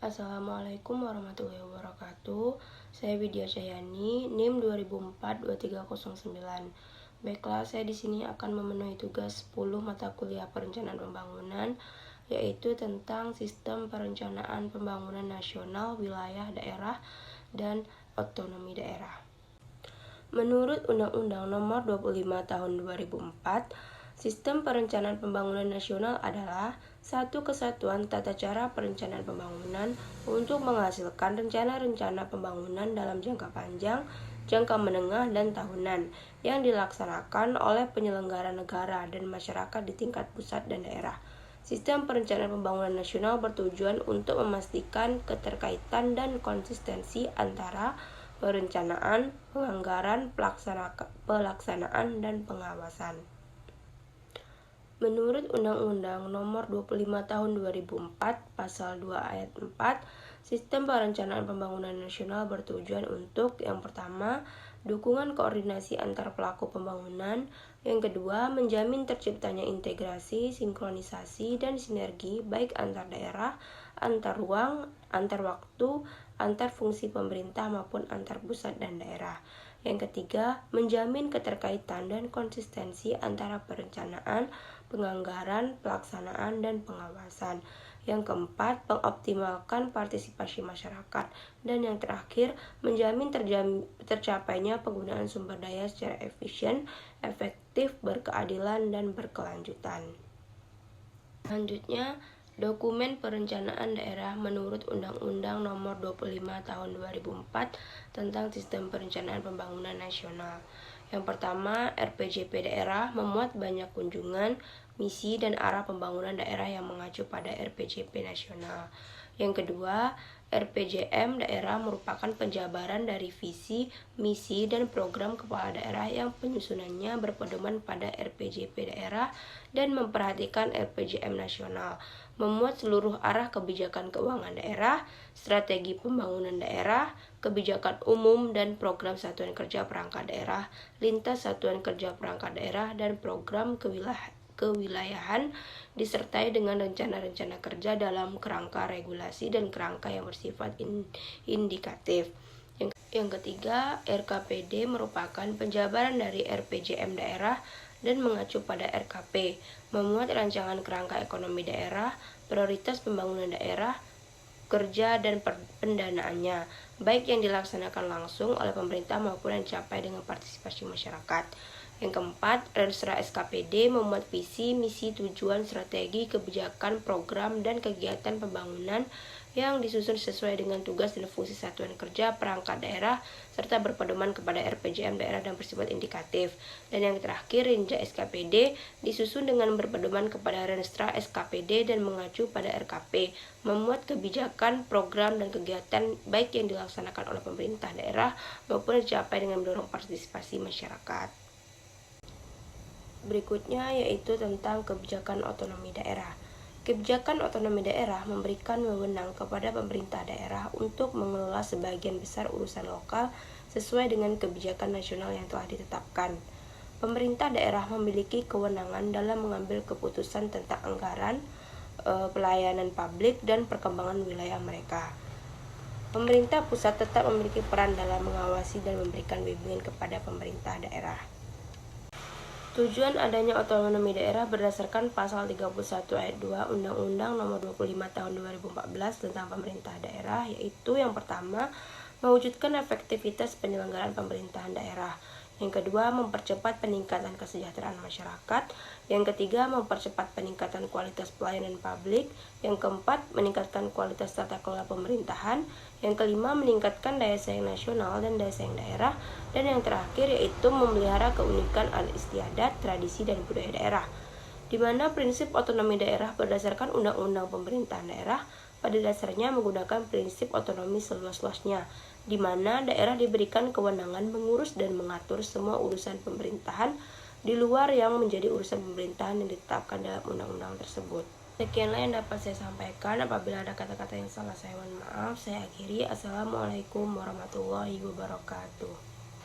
Assalamualaikum warahmatullahi wabarakatuh. Saya Widya Cahyani, NIM 2004-23009. Baiklah, saya di sini akan memenuhi tugas 10 mata kuliah perencanaan pembangunan, yaitu tentang sistem perencanaan pembangunan nasional, wilayah daerah, dan otonomi daerah. Menurut Undang-Undang Nomor 25 Tahun 2004, Sistem Perencanaan Pembangunan Nasional adalah satu kesatuan tata cara perencanaan pembangunan untuk menghasilkan rencana-rencana pembangunan dalam jangka panjang, jangka menengah, dan tahunan yang dilaksanakan oleh penyelenggara negara dan masyarakat di tingkat pusat dan daerah. Sistem Perencanaan Pembangunan Nasional bertujuan untuk memastikan keterkaitan dan konsistensi antara perencanaan, penganggaran, pelaksanaan, dan pengawasan. Menurut Undang-Undang Nomor 25 Tahun 2004, Pasal 2 Ayat 4, Sistem Perencanaan Pembangunan Nasional bertujuan untuk, yang pertama, dukungan koordinasi antar pelaku pembangunan, yang kedua, menjamin terciptanya integrasi, sinkronisasi, dan sinergi baik antar daerah, antar ruang, antar waktu, antar fungsi pemerintah maupun antar pusat dan daerah. Yang ketiga, menjamin keterkaitan dan konsistensi antara perencanaan, penganggaran, pelaksanaan, dan pengawasan. Yang keempat, mengoptimalkan partisipasi masyarakat. Dan yang terakhir, menjamin tercapainya penggunaan sumber daya secara efisien, efektif, berkeadilan, dan berkelanjutan. Selanjutnya, Dokumen Perencanaan Daerah menurut Undang-Undang Nomor 25 Tahun 2004 tentang Sistem Perencanaan Pembangunan Nasional. Yang pertama, RPJP daerah memuat banyak kunjungan, misi, dan arah pembangunan daerah yang mengacu pada RPJP nasional. Yang kedua, RPJM daerah merupakan penjabaran dari visi, misi, dan program kepala daerah yang penyusunannya berpedoman pada RPJP daerah dan memperhatikan RPJM nasional, memuat seluruh arah kebijakan keuangan daerah, strategi pembangunan daerah, kebijakan umum dan program satuan kerja perangkat daerah, lintas satuan kerja perangkat daerah, dan program kewilayahan, disertai dengan rencana-rencana kerja dalam kerangka regulasi dan kerangka yang bersifat indikatif. Yang ketiga, RKPD merupakan penjabaran dari RPJM daerah dan mengacu pada RKP, memuat rancangan kerangka ekonomi daerah, prioritas pembangunan daerah, kerja dan pendanaannya, baik yang dilaksanakan langsung oleh pemerintah maupun yang dicapai dengan partisipasi masyarakat. Yang keempat, Renstra SKPD memuat visi, misi, tujuan, strategi, kebijakan, program, dan kegiatan pembangunan yang disusun sesuai dengan tugas dan fungsi satuan kerja perangkat daerah serta berpedoman kepada RPJM daerah dan bersifat indikatif. Dan yang terakhir, Rinja SKPD disusun dengan berpedoman kepada Renstra SKPD dan mengacu pada RKP, memuat kebijakan, program, dan kegiatan baik yang dilaksanakan oleh pemerintah daerah maupun dicapai dengan mendorong partisipasi masyarakat. Berikutnya yaitu tentang kebijakan otonomi daerah. Kebijakan otonomi daerah memberikan wewenang kepada pemerintah daerah untuk mengelola sebagian besar urusan lokal sesuai dengan kebijakan nasional yang telah ditetapkan. Pemerintah daerah memiliki kewenangan dalam mengambil keputusan tentang anggaran, pelayanan publik, dan perkembangan wilayah mereka. Pemerintah pusat tetap memiliki peran dalam mengawasi dan memberikan bimbingan kepada pemerintah daerah. Tujuan adanya otonomi daerah berdasarkan Pasal 31 Ayat 2 Undang-Undang Nomor 25 Tahun 2014 tentang pemerintah daerah, yaitu yang pertama, mewujudkan efektivitas penyelenggaraan pemerintahan daerah. Yang kedua, mempercepat peningkatan kesejahteraan masyarakat. Yang ketiga, mempercepat peningkatan kualitas pelayanan publik. Yang keempat, meningkatkan kualitas tata kelola pemerintahan. Yang kelima, meningkatkan daya saing nasional dan daya saing daerah. Dan yang terakhir yaitu memelihara keunikan adat istiadat, tradisi, dan budaya daerah. Di mana prinsip otonomi daerah berdasarkan Undang-Undang Pemerintahan Daerah pada dasarnya menggunakan prinsip otonomi seluas-luasnya, di mana daerah diberikan kewenangan mengurus dan mengatur semua urusan pemerintahan di luar yang menjadi urusan pemerintahan yang ditetapkan dalam undang-undang tersebut. Sekianlah yang dapat saya sampaikan. Apabila ada kata-kata yang salah, saya mohon maaf. Saya akhiri. Assalamualaikum warahmatullahi wabarakatuh.